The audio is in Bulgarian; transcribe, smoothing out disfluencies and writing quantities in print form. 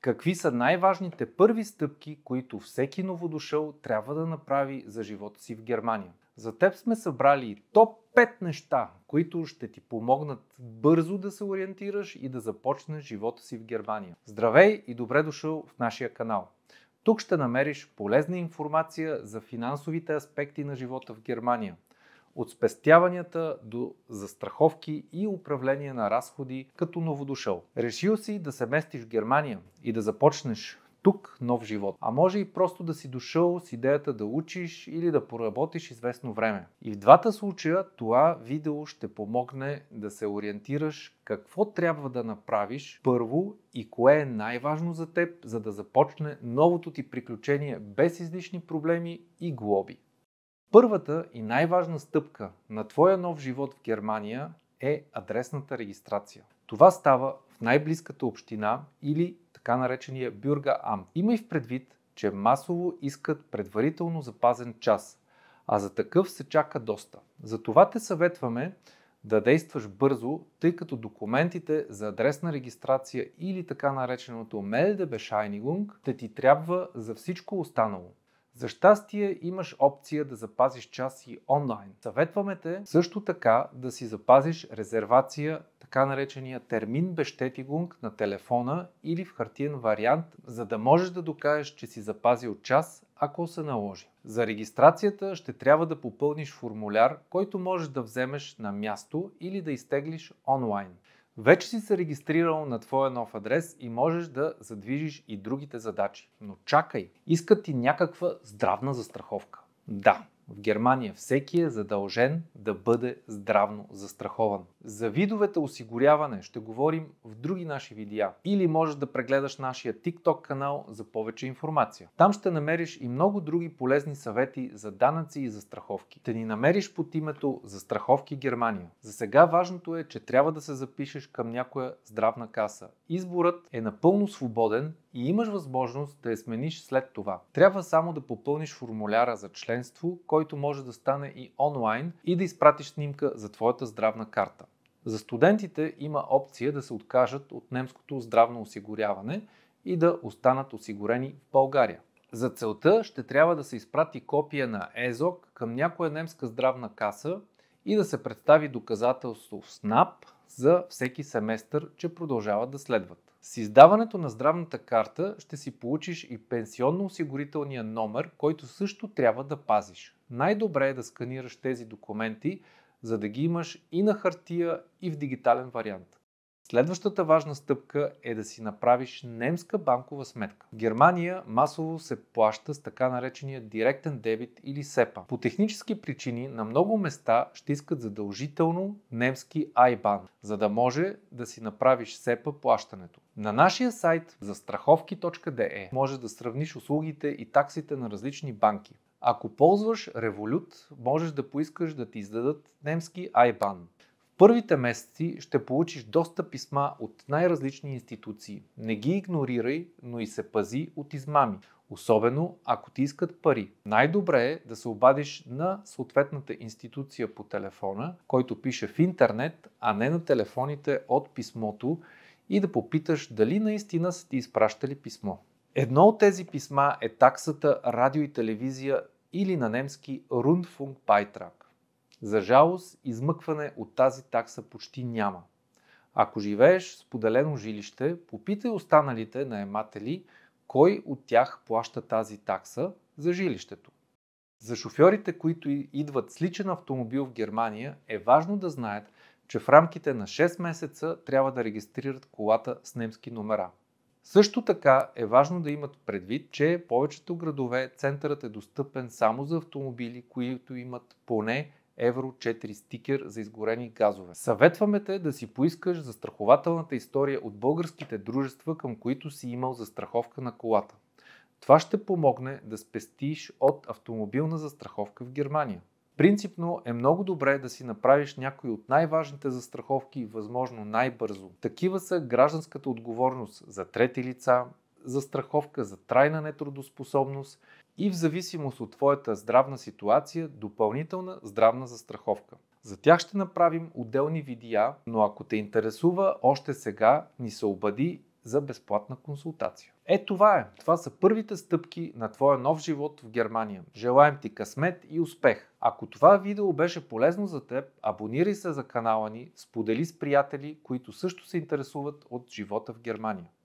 Какви са най-важните първи стъпки, които всеки новодошъл трябва да направи за живота си в Германия? За теб сме събрали топ 5 неща, които ще ти помогнат бързо да се ориентираш и да започнеш живота си в Германия. Здравей и добре дошъл в нашия канал. Тук ще намериш полезна информация за финансовите аспекти на живота в Германия. От спестяванията до застраховки и управление на разходи като новодошъл. Решил си да се местиш в Германия и да започнеш тук нов живот. А може и просто да си дошъл с идеята да учиш или да поработиш известно време. И в двата случая това видео ще помогне да се ориентираш какво трябва да направиш първо и кое е най-важно за теб, за да започне новото ти приключение без излишни проблеми и глоби. Първата и най-важна стъпка на твоя нов живот в Германия е адресната регистрация. Това става в най-близката община или така наречения Bürgeramt. Имай в предвид, че масово искат предварително запазен час, а за такъв се чака доста. Затова те съветваме да действаш бързо, тъй като документите за адресна регистрация или така нареченото Meldebescheinigung те ти трябва за всичко останало. За щастие имаш опция да запазиш час и онлайн. Съветваме те също така да си запазиш резервация, така наречения Terminbestätigung на телефона или в хартиен вариант, за да можеш да докажеш, че си запазил час, ако се наложи. За регистрацията ще трябва да попълниш формуляр, който можеш да вземеш на място или да изтеглиш онлайн. Вече си се регистрирал на твоя нов адрес и можеш да задвижиш и другите задачи. Но чакай, искат ти някаква здравна застраховка. Да, в Германия всеки е задължен да бъде здравно застрахован. За видовете осигуряване ще говорим в други наши видеа. Или можеш да прегледаш нашия TikTok канал за повече информация. Там ще намериш и много други полезни съвети за данъци и застраховки. Ще ни намериш под името Застраховки Германия. За сега важното е, че трябва да се запишеш към някоя здравна каса. Изборът е напълно свободен и имаш възможност да я смениш след това. Трябва само да попълниш формуляра за членство, който може да стане и онлайн и да изпратиш снимка за твоята здравна карта. За студентите има опция да се откажат от немското здравно осигуряване и да останат осигурени в България. За целта ще трябва да се изпрати копия на ЕЗОК към някоя немска здравна каса и да се представи доказателство в СНАП за всеки семестър, че продължават да следват. С издаването на здравната карта ще си получиш и пенсионно-осигурителния номер, който също трябва да пазиш. Най-добре е да сканираш тези документи, за да ги имаш и на хартия, и в дигитален вариант. Следващата важна стъпка е да си направиш немска банкова сметка. В Германия масово се плаща с така наречения директен дебит или SEPA. По технически причини на много места ще искат задължително немски IBAN, за да може да си направиш SEPA плащането. На нашия сайт застраховки.de можеш да сравниш услугите и таксите на различни банки. Ако ползваш Revolut, можеш да поискаш да ти издадат немски IBAN. В първите месеци ще получиш доста писма от най-различни институции. Не ги игнорирай, но и се пази от измами, особено ако ти искат пари. Най-добре е да се обадиш на съответната институция по телефона, който пише в интернет, а не на телефоните от писмото и да попиташ дали наистина са ти изпращали писмо. Едно от тези писма е таксата радио и телевизия или на немски Rundfunkbeitrag. За жалост, измъкване от тази такса почти няма. Ако живееш в споделено жилище, попитай останалите наематели кой от тях плаща тази такса за жилището. За шофьорите, които идват с личен автомобил в Германия, е важно да знаят, че в рамките на 6 месеца трябва да регистрират колата с немски номера. Също така е важно да имат предвид, че в повечето градове центърът е достъпен само за автомобили, които имат поне Евро 4 стикер за изгорени газове. Съветваме те да си поискаш застрахователната история от българските дружества, към които си имал застраховка на колата. Това ще помогне да спестиш от автомобилна застраховка в Германия. Принципно е много добре да си направиш някои от най-важните застраховки възможно най-бързо. Такива са гражданската отговорност за трети лица, застраховка за трайна нетрудоспособност и в зависимост от твоята здравна ситуация допълнителна здравна застраховка. За тях ще направим отделни видеа, но ако те интересува още сега, ни се обади за безплатна консултация. Това е. Това са първите стъпки на твоя нов живот в Германия. Желаем ти късмет и успех! Ако това видео беше полезно за теб, абонирай се за канала ни, сподели с приятели, които също се интересуват от живота в Германия.